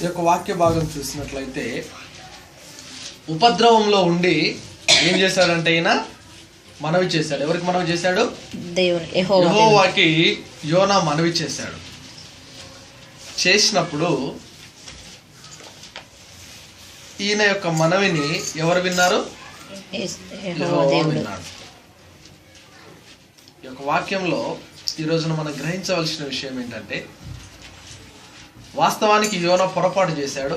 ఈ యొక్క వాక్య భాగం చూసినట్లయితే ఉపద్రవంలో ఉండి ఏం చేశాడంటే ఈయన మనవి చేశాడు. ఎవరికి మనవి చేశాడు? యెహోవాకి యోనా మనవి చేశాడు. చేసినప్పుడు ఈయన యొక్క మనవిని ఎవరు విన్నారు? యెహోవా విన్నాడు. ఈ యొక్క వాక్యంలో ఈ రోజున మనం గ్రహించవలసిన విషయం ఏంటంటే, వాస్తవానికి యోనా పొరపాటు చేశాడు.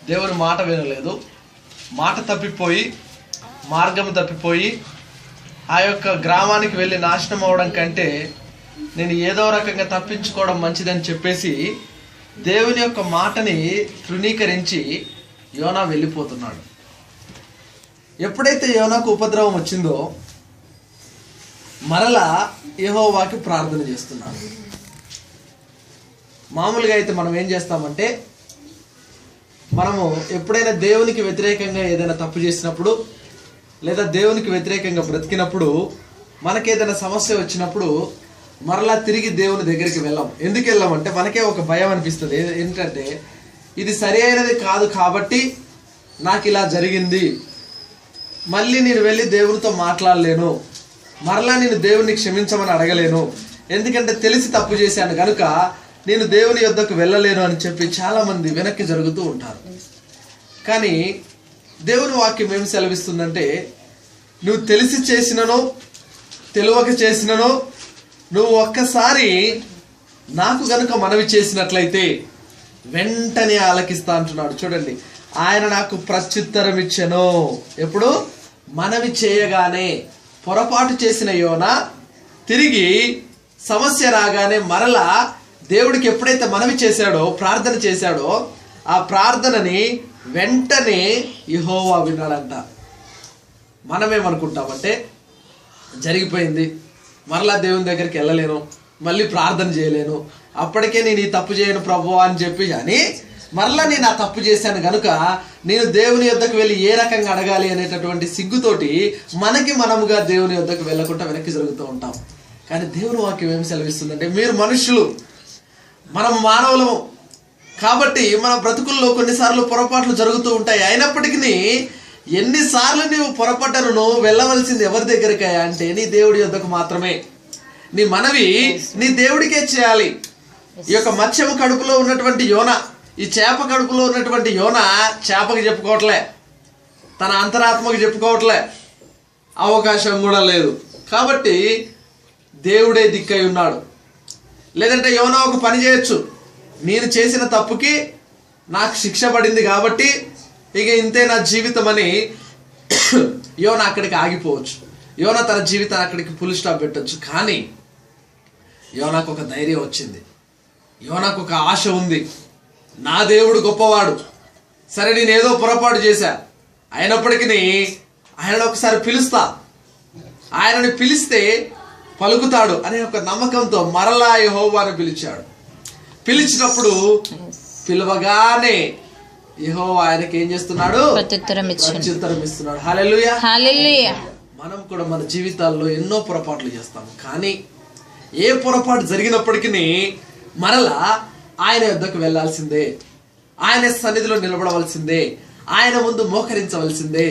దేవుని మాట వినలేదు. మాట తప్పిపోయి, మార్గం తప్పిపోయి ఆ యొక్క గ్రామానికి వెళ్ళి నాశనం అవడం కంటే నేను ఏదో రకంగా తప్పించుకోవడం మంచిదని చెప్పేసి దేవుని యొక్క మాటని తృణీకరించి యోనా వెళ్ళిపోతున్నాడు. ఎప్పుడైతే యోనాకు ఉపద్రవం వచ్చిందో మరలా యెహోవాకి ప్రార్థన చేస్తున్నాడు. మామూలుగా అయితే మనం ఏం చేస్తామంటే, మనము ఎప్పుడైనా దేవునికి వ్యతిరేకంగా ఏదైనా తప్పు చేసినప్పుడు లేదా దేవునికి వ్యతిరేకంగా బ్రతికినప్పుడు మనకేదైనా సమస్య వచ్చినప్పుడు మరలా తిరిగి దేవుని దగ్గరికి వెళ్ళాం. ఎందుకు వెళ్ళామంటే మనకే ఒక భయం అనిపిస్తుంది. ఏంటంటే ఇది సరి అయినది కాదు కాబట్టి నాకు ఇలా జరిగింది, మళ్ళీ నేను వెళ్ళి దేవునితో మాట్లాడలేను, మరలా నేను దేవుని క్షమించమని అడగలేను, ఎందుకంటే తెలిసి తప్పు చేశాను కనుక నేను దేవుని యొద్దకు వెళ్ళలేను అని చెప్పి చాలామంది వెనక్కి జరుగుతూ ఉంటారు. కానీ దేవుని వాక్యం ఏమి సెలవిస్తుందంటే, నువ్వు తెలిసి చేసిననో తెలియక చేసిననో నువ్వు ఒక్కసారి నాకు గనుక మనవి చేసినట్లయితే వెంటనే ఆలకిస్తా అంటున్నాడు. చూడండి, ఆయన నాకు ప్రత్యుత్తరం ఇచ్చెను. ఎప్పుడు? మనవి చేయగానే. పొరపాటు చేసిన యోనా తిరిగి సమస్య రాగానే మరలా దేవుడికి ఎప్పుడైతే మనవి చేశాడో, ప్రార్థన చేశాడో, ఆ ప్రార్థనని వెంటనే యెహోవా విన్నాడంట. మనమేమనుకుంటామంటే, జరిగిపోయింది, మరలా దేవుని దగ్గరికి వెళ్ళలేను, మళ్ళీ ప్రార్థన చేయలేను, అప్పటికే నేను ఈ తప్పు చేయను ప్రభువా అని చెప్పి, కానీ మరలా నేను ఆ తప్పు చేశాను కనుక నేను దేవుని యొద్దకు వెళ్ళి ఏ రకంగా అడగాలి అనేటటువంటి సిగ్గుతోటి మనకి మనముగా దేవుని యొద్దకు వెళ్ళకుండా వెనక్కి జరుగుతూ ఉంటాం. కానీ దేవుని వాక్యం ఏమి సెలవిస్తుందంటే, మీరు మనుషులు, మనం మానవులము కాబట్టి మన బ్రతుకుల్లో కొన్నిసార్లు పొరపాట్లు జరుగుతూ ఉంటాయి. అయినప్పటికీ ఎన్నిసార్లు నీవు పొరపడ్డను వెళ్ళవలసింది ఎవరి దగ్గరికాయా అంటే నీ దేవుడి యొద్దకు మాత్రమే. నీ మనవి నీ దేవుడికే చేయాలి. ఈ యొక్క మత్స్యము కడుపులో ఉన్నటువంటి యోన, ఈ చేప కడుపులో ఉన్నటువంటి యోన చేపకి చెప్పుకోవట్లే, తన అంతరాత్మకు చెప్పుకోవట్లే, అవకాశం కూడా లేదు. కాబట్టి దేవుడే దిక్కై ఉన్నాడు. లేదంటే యోన ఒక పని చేయొచ్చు, నేను చేసిన తప్పుకి నాకు శిక్ష పడింది కాబట్టి ఇక ఇంతే నా జీవితం అని యోన అక్కడికి ఆగిపోవచ్చు. యోన తన జీవితాన్ని అక్కడికి ఫుల్ స్టాప్ పెట్టచ్చు. కానీ యోనాకు ఒక ధైర్యం వచ్చింది, యోనాకు ఒక ఆశ ఉంది. నా దేవుడు గొప్పవాడు, సరే నేను ఏదో పొరపాటు చేశా, అయినప్పటికీ ఆయన ఒకసారి పిలుస్తా, ఆయనని పిలిస్తే పలుకుతాడు అనే ఒక నమ్మకంతో మరలా యెహోవాను పిలిచాడు. పిలిచినప్పుడు పిలవగానే యెహోవా ఆయనకి ఏం చేస్తున్నాడు? ప్రత్యుత్తరం ఇస్తున్నాడు. హల్లెలూయా, హల్లెలూయా. మనం కూడా మన జీవితాల్లో ఎన్నో పొరపాట్లు చేస్తాము. కానీ ఏ పొరపాటు జరిగినప్పటికీ మరలా ఆయన యొద్దకు వెళ్ళాల్సిందే, ఆయన సన్నిధిలో నిలబడవలసిందే, ఆయన ముందు మోకరించవలసిందే,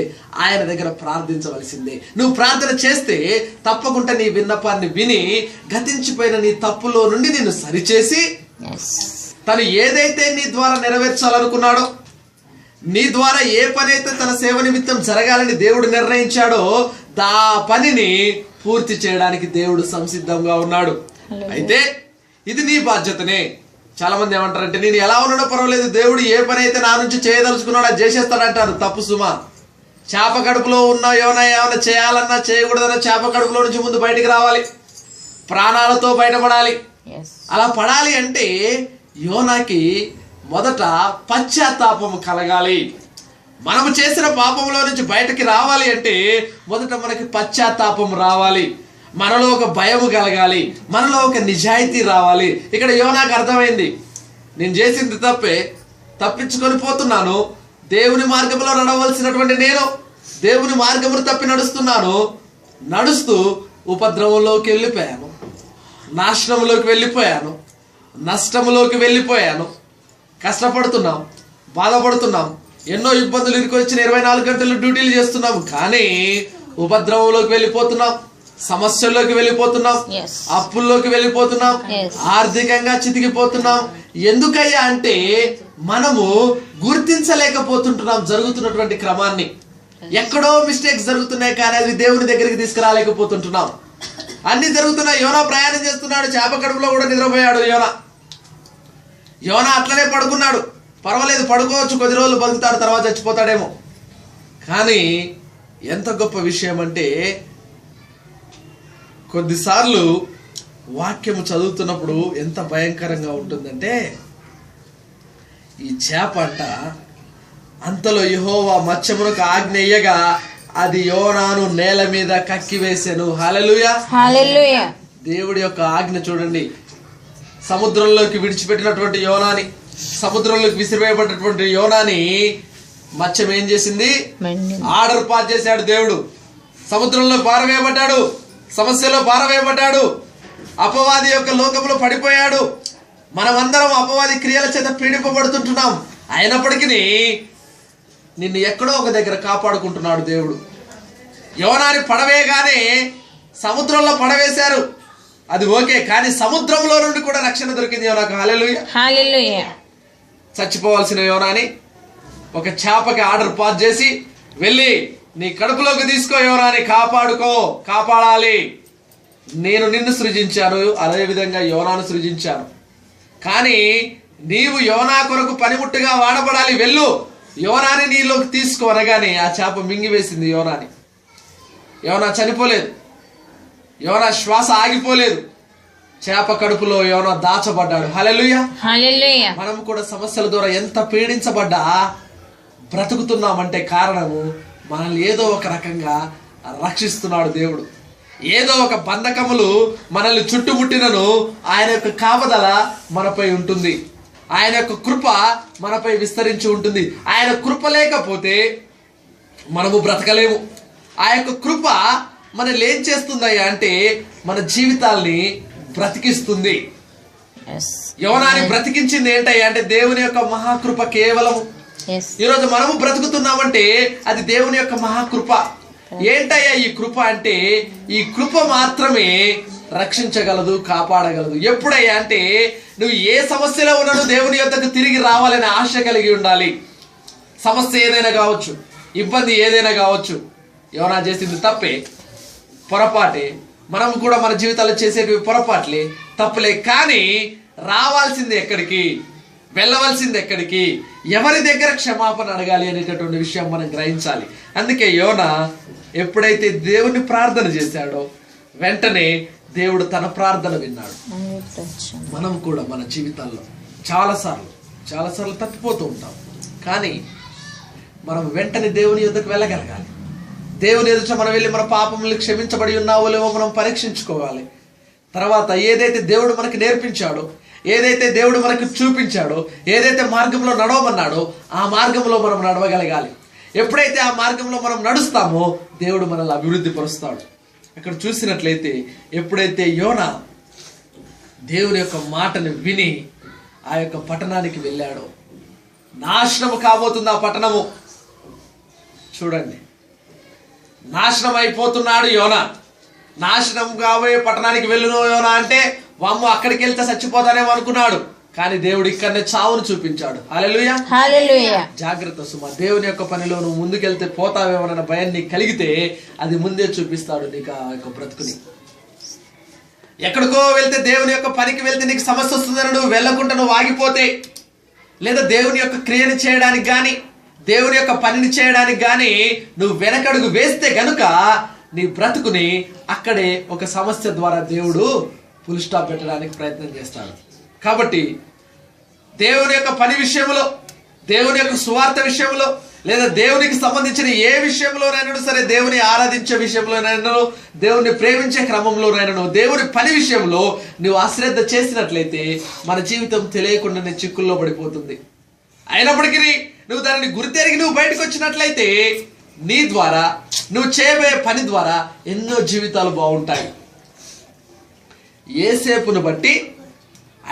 ఆయన దగ్గర ప్రార్థించవలసిందే. నువ్వు ప్రార్థన చేస్తే తప్పకుండా నీ విన్నపాన్ని విని గతించిపోయిన నీ తప్పులో నుండి నిన్ను సరిచేసి తను ఏదైతే నీ ద్వారా నెరవేర్చాలనుకున్నాడో, నీ ద్వారా ఏ పని అయితే తన సేవ నిమిత్తం జరగాలని దేవుడు నిర్ణయించాడో దా పనిని పూర్తి చేయడానికి దేవుడు సంసిద్ధంగా ఉన్నాడు. అయితే ఇది నీ బాధ్యతనే. చాలా మంది ఏమంటారంటే, నేను ఎలా ఉన్నాడో పర్వాలేదు, దేవుడు ఏ పని అయితే నా నుంచి చేయదలుచుకున్నాడో అది చేసేస్తాడంటారు. తప్పు సుమా. చేప కడుపులో ఉన్న ఏమైనా చేయాలన్నా చేయకూడదన్నా చేప కడుపులో నుంచి ముందు బయటికి రావాలి, ప్రాణాలతో బయటపడాలి. అలా పడాలి అంటే యోనాకి మొదట పశ్చాత్తాపం కలగాలి. మనము చేసిన పాపంలో నుంచి బయటకి రావాలి అంటే మొదట మనకి పశ్చాత్తాపం రావాలి, మనలో ఒక భయం కలగాలి, మనలో ఒక నిజాయితీ రావాలి. ఇక్కడ యోనాకు అర్థమైంది, నేను చేసింది తప్పే, తప్పించుకొని పోతున్నాను, దేవుని మార్గంలో నడవలసినటువంటి నేను దేవుని మార్గమును తప్పి నడుస్తున్నాను, నడుస్తూ ఉపద్రవంలోకి వెళ్ళిపోయాను, నాశనంలోకి వెళ్ళిపోయాను, నష్టంలోకి వెళ్ళిపోయాను. కష్టపడుతున్నాం, బాధపడుతున్నాం, ఎన్నో ఇబ్బందులు ఇరుకొచ్చిన 24 గంటలు డ్యూటీలు చేస్తున్నాం, కానీ ఉపద్రవంలోకి వెళ్ళిపోతున్నాం, సమస్యల్లోకి వెళ్ళిపోతున్నాం, అప్పుల్లోకి వెళ్ళిపోతున్నాం, ఆర్థికంగా చితికిపోతున్నాం. ఎందుకయ్యా అంటే మనము గుర్తించలేకపోతుంటున్నాం జరుగుతున్నటువంటి క్రమాన్ని. ఎక్కడో మిస్టేక్స్ జరుగుతున్నాయి, కానీ అది దేవుని దగ్గరికి తీసుకురాలేకపోతుంటున్నాం. అన్ని జరుగుతున్నాయి. యోనా ప్రయాణం చేస్తున్నాడు, చేప కడుపులో కూడా నిద్రపోయాడు. యోనా అట్లనే పడుకున్నాడు. పర్వాలేదు, పడుకోవచ్చు, కొద్ది రోజులు బతుకుతాడు, తర్వాత చచ్చిపోతాడేమో. కానీ ఎంత గొప్ప విషయం అంటే కొద్దిసార్లు వాక్యము చదువుతున్నప్పుడు ఎంత భయంకరంగా ఉంటుందంటే, ఈ చేప అంట అంతలో యెహోవా మత్స్యమునకు ఆజ్ఞేయగా అది యోనాను నేల మీద కక్కివేసెను. హల్లెలూయా, హల్లెలూయా. దేవుడి యొక్క ఆజ్ఞ చూడండి. సముద్రంలోకి విడిచిపెట్టినటువంటి యోనాని, సముద్రంలోకి విసిరివేయబడినటువంటి యోనాని మత్స్యం ఏం చేసింది? ఆర్డర్ పాస్ చేశాడు దేవుడు. సముద్రంలో పారవేయబడ్డాడు, సమస్యలో పారవేయబడ్డాడు, అపవాది యొక్క లోకంలో పడిపోయాడు. మనమందరం అపవాది క్రియల చేత పీడింపబడుతుంటున్నాం. అయినప్పటికీ నిన్ను ఎక్కడో ఒక దగ్గర కాపాడుకుంటున్నాడు దేవుడు. యోనాని పడవేయగానే సముద్రంలో పడవేశారు, అది ఓకే, కానీ సముద్రంలో నుండి కూడా రక్షణ దొరికింది యోనాకు. హల్లెలూయా, హల్లెలూయా. చచ్చిపోవాల్సిన యోనాని ఒక చేపకి ఆర్డర్ పాస్ చేసి, వెళ్ళి నీ కడుపులోకి తీసుకో యోనాని, కాపాడుకో, కాపాడాలి. నేను నిన్ను సృజించాను, అదే విధంగా యోనాను సృజించాను, కానీ నీవు యోనా కొరకు పనిముట్టుగా వాడబడాలి, వెళ్ళు, యోనాని నీలోకి తీసుకో అనగానే ఆ చేప మింగివేసింది యోనాని. యోనా చనిపోలేదు, యోనా శ్వాస ఆగిపోలేదు, చేప కడుపులో యోనా దాచబడ్డాడు. హల్లెలూయా, హల్లెలూయా. మనం కూడా సమస్యల ద్వారా ఎంత పీడించబడ్డా బ్రతుకుతున్నామంటే కారణము మనల్ని ఏదో ఒక రకంగా రక్షిస్తున్నాడు దేవుడు. ఏదో ఒక బంధకములు మనల్ని చుట్టుముట్టినను ఆయన యొక్క కాపుదల మనపై ఉంటుంది, ఆయన యొక్క కృప మనపై విస్తరించి ఉంటుంది. ఆయన కృప లేకపోతే మనము బ్రతకలేము. ఆ యొక్క కృప మనల్ని ఏం చేస్తుందయ్యా అంటే మన జీవితాల్ని బ్రతికిస్తుంది. యోనాని బ్రతికించింది ఏంటయ్యా అంటే దేవుని యొక్క మహాకృప కేవలము. ఈరోజు మనము బ్రతుకుతున్నామంటే అది దేవుని యొక్క మహాకృప. ఏంటయ్యా ఈ కృప అంటే, ఈ కృప మాత్రమే రక్షించగలదు, కాపాడగలదు. ఎప్పుడయ్యా అంటే నువ్వు ఏ సమస్యలో ఉన్నాను దేవుని యొద్దకు తిరిగి రావాలనే ఆశ కలిగి ఉండాలి. సమస్య ఏదైనా కావచ్చు, ఇబ్బంది ఏదైనా కావచ్చు. యోనా చేసింది తప్పే, పొరపాటే. మనం కూడా మన జీవితాల్లో చేసేటివి పొరపాట్లే, తప్పులే. కానీ రావాల్సింది ఎక్కడికి, వెళ్ళవలసింది ఎక్కడికి, ఎవరి దగ్గర క్షమాపణ అడగాలి అనేటటువంటి విషయం మనం గ్రహించాలి. అందుకే యోనా ఎప్పుడైతే దేవుని ప్రార్థన చేశాడో వెంటనే దేవుడు తన ప్రార్థన విన్నాడు. మనం కూడా మన జీవితాల్లో చాలాసార్లు తప్పిపోతూ ఉంటాం, కానీ మనం వెంటనే దేవుని యొద్దకు వెళ్ళగలగాలి. దేవుని ఎదుట మనం వెళ్ళి మన పాపములు క్షమించబడి ఉన్నావో లేవో మనం పరీక్షించుకోవాలి. తర్వాత ఏదైతే దేవుడు మనకి నేర్పించాడో, ఏదైతే దేవుడు మనకు చూపించాడో, ఏదైతే మార్గంలో నడవమన్నాడో ఆ మార్గంలో మనం నడవగలగాలి. ఎప్పుడైతే ఆ మార్గంలో మనం నడుస్తామో దేవుడు మనల్ని అభివృద్ధి పరుస్తాడు. అక్కడ చూసినట్లయితే ఎప్పుడైతే యోనా దేవుని యొక్క మాటను విని ఆ యొక్క పట్టణానికి వెళ్ళాడో, నాశనము కాబోతుంది ఆ పట్టణము. చూడండి, నాశనం అయిపోతున్నాడు యోనా. నాశనం కాబోయే పట్టణానికి వెళ్ళును యోనా అంటే వామ్మ అక్కడికి వెళ్తే చచ్చిపోతానేమో అనుకున్నాడు, కానీ దేవుడు ఇక్కడనే చావును చూపించాడు. హల్లెలూయా, హల్లెలూయా. జాగ్రత్త సుమా, దేవుని యొక్క పనిలో నువ్వు ముందుకెళ్తే పోతావేమోనన్న భయం నీకు కలిగితే అది ముందే చూపిస్తాడు నీకు ఆ యొక్క బ్రతుకుని. ఎక్కడికో వెళ్తే, దేవుని యొక్క పనికి వెళ్తే నీకు సమస్య వస్తుందని నువ్వు వెళ్ళకుండా నువ్వు ఆగిపోతే, లేదా దేవుని యొక్క క్రియని చేయడానికి కానీ దేవుని యొక్క పనిని చేయడానికి కానీ నువ్వు వెనకడుగు వేస్తే గనుక నీ బ్రతుకుని అక్కడే ఒక సమస్య ద్వారా దేవుడు ఫుల్ స్టాప్ పెట్టడానికి ప్రయత్నం చేస్తాడు. కాబట్టి దేవుని యొక్క పని విషయంలో, దేవుని యొక్క సువార్త విషయంలో, లేదా దేవునికి సంబంధించిన ఏ విషయంలోనైనా సరే, దేవుని ఆరాధించే విషయంలోనైనా, దేవుని ప్రేమించే క్రమంలోనైనా, దేవుని పని విషయంలో నువ్వు అశ్రద్ధ చేసినట్లయితే మన జీవితం తెలియకుండానే చిక్కుల్లో పడిపోతుంది. అయినప్పటికీ నువ్వు దానిని గుర్తెరిగి నువ్వు బయటకు వచ్చినట్లయితే నీ ద్వారా, నువ్వు చేయబోయే పని ద్వారా ఎన్నో జీవితాలు బాగుంటాయి. యోసేపును బట్టి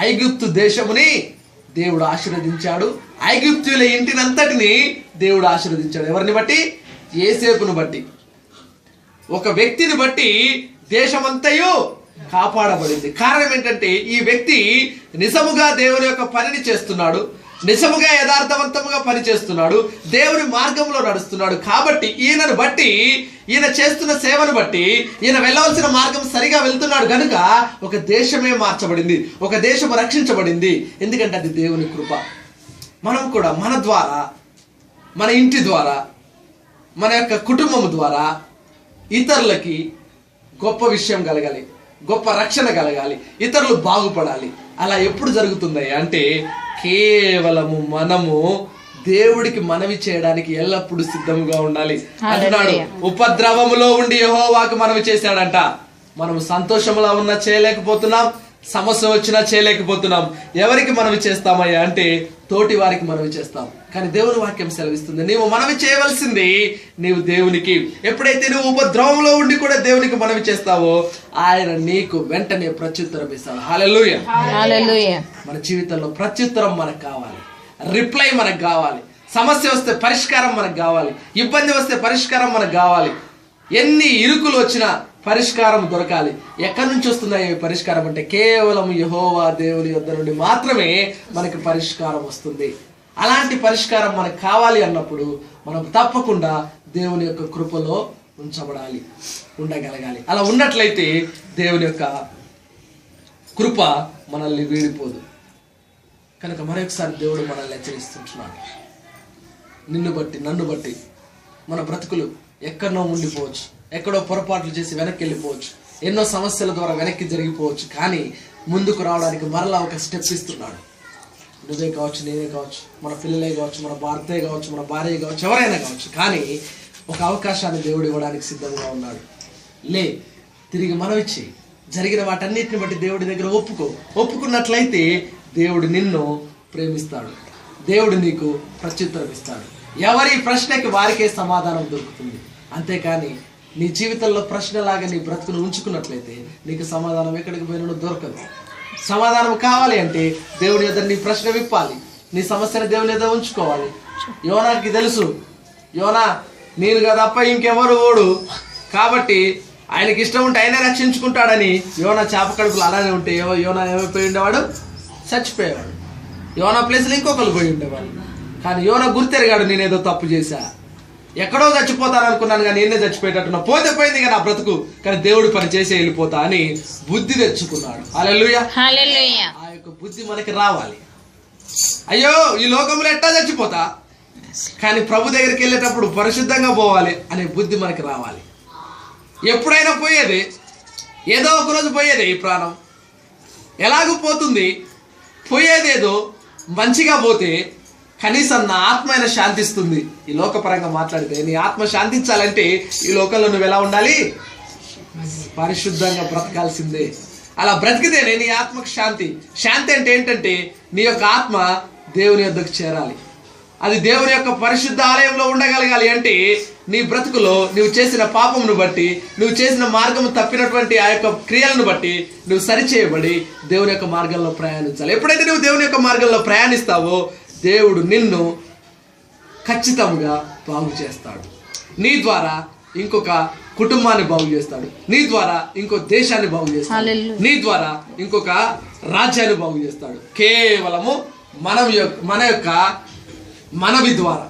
ఐగుప్తు దేశముని దేవుడు ఆశీర్వదించాడు. ఐగుప్తుల ఇంటినంతటిని దేవుడు ఆశీర్వదించాడు. ఎవరిని బట్టి? యోసేపును బట్టి. ఒక వ్యక్తిని బట్టి దేశమంతయు కాపాడబడింది. కారణం ఏంటంటే ఈ వ్యక్తి నిజముగా దేవుని యొక్క పనిని చేస్తున్నాడు, నిజముగా యథార్థవంతముగా పని చేస్తున్నాడు, దేవుని మార్గంలో నడుస్తున్నాడు. కాబట్టి ఈయనను బట్టి, ఈయన చేస్తున్న సేవను బట్టి, ఈయన వెళ్ళవలసిన మార్గం సరిగా వెళ్తున్నాడు కనుక ఒక దేశమే మార్చబడింది, ఒక దేశం రక్షించబడింది. ఎందుకంటే అది దేవుని కృప. మనం కూడా మన ద్వారా, మన ఇంటి ద్వారా, మన యొక్క కుటుంబం ద్వారా ఇతరులకి గొప్ప విషయం కలగాలి, గొప్ప రక్షణ కలగాలి, ఇతరులు బాగుపడాలి. అలా ఎప్పుడు జరుగుతుంది అంటే కేవలము మనము దేవుడికి మనవి చేయడానికి ఎల్లప్పుడూ సిద్ధముగా ఉండాలి. అంటున్నాడు, ఉపద్రవములో ఉండి యెహోవాకు మనవి చేశాడంట. మనము సంతోషంలో ఉన్నా చేయలేకపోతున్నాం, సమస్య వచ్చినా చేయలేకపోతున్నాం. ఎవరికి మనవి చేస్తామయ్యా అంటే తోటి వారికి మనవి చేస్తాం. కానీ దేవుని వాక్యం సెలవిస్తుంది, నీవు మనవి చేయవలసింది నీవు దేవునికి. ఎప్పుడైతే నువ్వు ఉపద్రవంలో ఉండి కూడా దేవునికి మనవి చేస్తావో ఆయన నీకు వెంటనే ప్రత్యుత్తరం ఇస్తాడు. హల్లెలూయా, హల్లెలూయా. మన జీవితంలో ప్రత్యుత్తరం మనకు కావాలి, రిప్లై మనకు కావాలి. సమస్య వస్తే పరిష్కారం మనకు కావాలి, ఇబ్బంది వస్తే పరిష్కారం మనకు కావాలి. ఎన్ని ఇరుకులు వచ్చినా పరిష్కారం దొరకాలి. ఎక్కడి నుంచి వస్తుందా ఈ పరిష్కారం అంటే కేవలం యెహోవా దేవుని యొద్ద నుండి మాత్రమే మనకి పరిష్కారం వస్తుంది. అలాంటి పరిష్కారం మనకు కావాలి అన్నప్పుడు మనం తప్పకుండా దేవుని యొక్క కృపలో ఉంచబడాలి, ఉండగలగాలి. అలా ఉన్నట్లయితే దేవుని యొక్క కృప మనల్ని వీడిపోదు. కనుక మరొకసారి దేవుడు మనల్ని హెచ్చరిస్తున్నాడు. నిన్ను బట్టి, నన్ను బట్టి మన బ్రతుకులు ఎక్కడో ఉండిపోవచ్చు, ఎక్కడో పొరపాట్లు చేసి వెనక్కి వెళ్ళిపోవచ్చు, ఎన్నో సమస్యల ద్వారా వెనక్కి జరిగిపోవచ్చు. కానీ ముందుకు రావడానికి మరలా ఒక స్టెప్ ఇస్తున్నాడు. నువ్వే కావచ్చు, నేనే కావచ్చు, మన పిల్లలే కావచ్చు, మన భర్తే కావచ్చు, మన భార్య కావచ్చు, ఎవరైనా కావచ్చు. కానీ ఒక అవకాశాన్ని దేవుడు ఇవ్వడానికి సిద్ధంగా ఉన్నాడు. లే, తిరిగి మనవిచ్చి జరిగిన వాటన్నిటిని బట్టి దేవుడి దగ్గర ఒప్పుకున్నట్లయితే దేవుడు నిన్ను ప్రేమిస్తాడు, దేవుడు నీకు ప్రత్యుత్తరం ఇస్తాడు. ఎవరి ప్రశ్నకి వారికే సమాధానం దొరుకుతుంది. అంతేకాని నీ జీవితంలో ప్రశ్నలాగా నీ బ్రతుకును ఉంచుకున్నట్లయితే నీకు సమాధానం ఎక్కడికి పోయినా దొరకదు. సమాధానం కావాలి అంటే దేవుని యొద్ద నీ ప్రశ్న విప్పాలి, నీ సమస్యను దేవుని యొద్ద ఉంచుకోవాలి. యోనాకి తెలుసు, యోనా నేను కదప్ప ఇంకెవరు ఓడు, కాబట్టి ఆయనకి ఇష్టం ఉంటే ఆయనే రక్షించుకుంటాడని యోనా చేప కడుపులు అలానే ఉంటే యోనా ఏమైపోయి ఉండేవాడు? చచ్చిపోయేవాడు. యోనా ప్లేస్లో ఇంకొకరు పోయి ఉండేవాడు. కానీ యోనా గుర్తెరిగాడు, నేనేదో తప్పు చేశా, ఎక్కడో చచ్చిపోతాను అనుకున్నాను కానీ నేనే చచ్చిపోయేటట్టున్నా, పోతే పోయింది కానీ నా బ్రతుకు, కానీ దేవుడు పని చేసే వెళ్ళిపోతా అని బుద్ధి తెచ్చుకున్నాడు. హల్లెలూయా, హల్లెలూయా. ఆ యొక్క బుద్ధి మనకి రావాలి. అయ్యో ఈ లోకంలో ఎట్టా చచ్చిపోతా, కానీ ప్రభు దగ్గరికి వెళ్ళేటప్పుడు పరిశుద్ధంగా పోవాలి అనే బుద్ధి మనకి రావాలి. ఎప్పుడైనా పోయేది, ఏదో ఒక రోజు పోయేది ఈ ప్రాణం, ఎలాగూ పోతుంది. పోయేదేదో మంచిగా పోతే కనీసం నా ఆత్మ అయినా శాంతిస్తుంది. ఈ లోకపరంగా మాట్లాడితే నీ ఆత్మ శాంతించాలంటే ఈ లోకంలో నువ్వు ఎలా ఉండాలి? పరిశుద్ధంగా బ్రతకాల్సిందే. అలా బ్రతికితేనే నీ ఆత్మకు శాంతి. శాంతి అంటే ఏంటంటే నీ యొక్క ఆత్మ దేవుని యొద్దకు చేరాలి, అది దేవుని యొక్క పరిశుద్ధ ఆలయంలో ఉండగలగాలి. అంటే నీ బ్రతుకులో నువ్వు చేసిన పాపమును బట్టి, నువ్వు చేసిన మార్గము తప్పినటువంటి ఆ యొక్క క్రియలను బట్టి నువ్వు సరిచేయబడి దేవుని యొక్క మార్గంలో ప్రయాణించాలి. ఎప్పుడైతే నువ్వు దేవుని యొక్క మార్గంలో ప్రయాణిస్తావో దేవుడు నిన్ను ఖచ్చితంగా బాగు చేస్తాడు. నీ ద్వారా ఇంకొక కుటుంబాన్ని బాగు చేస్తాడు, నీ ద్వారా ఇంకో దేశాన్ని బాగు చేస్తాడు, నీ ద్వారా ఇంకొక రాజ్యాన్ని బాగు చేస్తాడు. కేవలము మన యొక్క మనవి ద్వారా,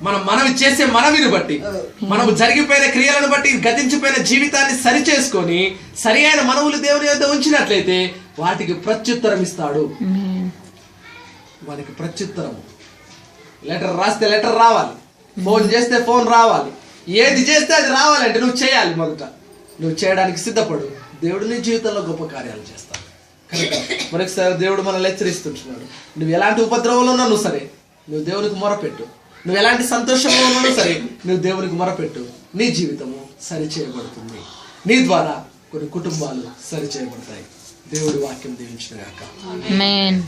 మనం మనవి చేసే మనవిని బట్టి, మనము జరిగిపోయిన క్రియలను బట్టి, గతించిపోయిన జీవితాన్ని సరి చేసుకొని సరి అయిన మనవులు దేవుని యొద్ద ఉంచినట్లయితే వాటికి ప్రత్యుత్తరం ఇస్తాడు. వానికి ప్రత్యుత్తరం. లెటర్ రాస్తే లెటర్ రావాలి, ఫోన్ చేస్తే ఫోన్ రావాలి, ఏది చేస్తే అది రావాలంటే నువ్వు చేయాలి. మొదట నువ్వు చేయడానికి సిద్ధపడు, దేవుడు నీ జీవితంలో గొప్ప కార్యాలు చేస్తాడు. కనుక మరొకసారి దేవుడు మనల్ని హెచ్చరిస్తున్నాడు. నువ్వు ఎలాంటి ఉపద్రవంలో ఉన్నా నువ్వు సరే నువ్వు దేవునికి మొరపెట్టు, నువ్వు ఎలాంటి సంతోషంలో ఉన్నా సరే నువ్వు దేవునికి మొరపెట్టు, నీ జీవితము సరి చేయబడుతుంది. నీ ద్వారా కొన్ని కుటుంబాలు సరి చేయబడతాయి. దేవుడి వాక్యం దీవించును గాక. ఆమేన్.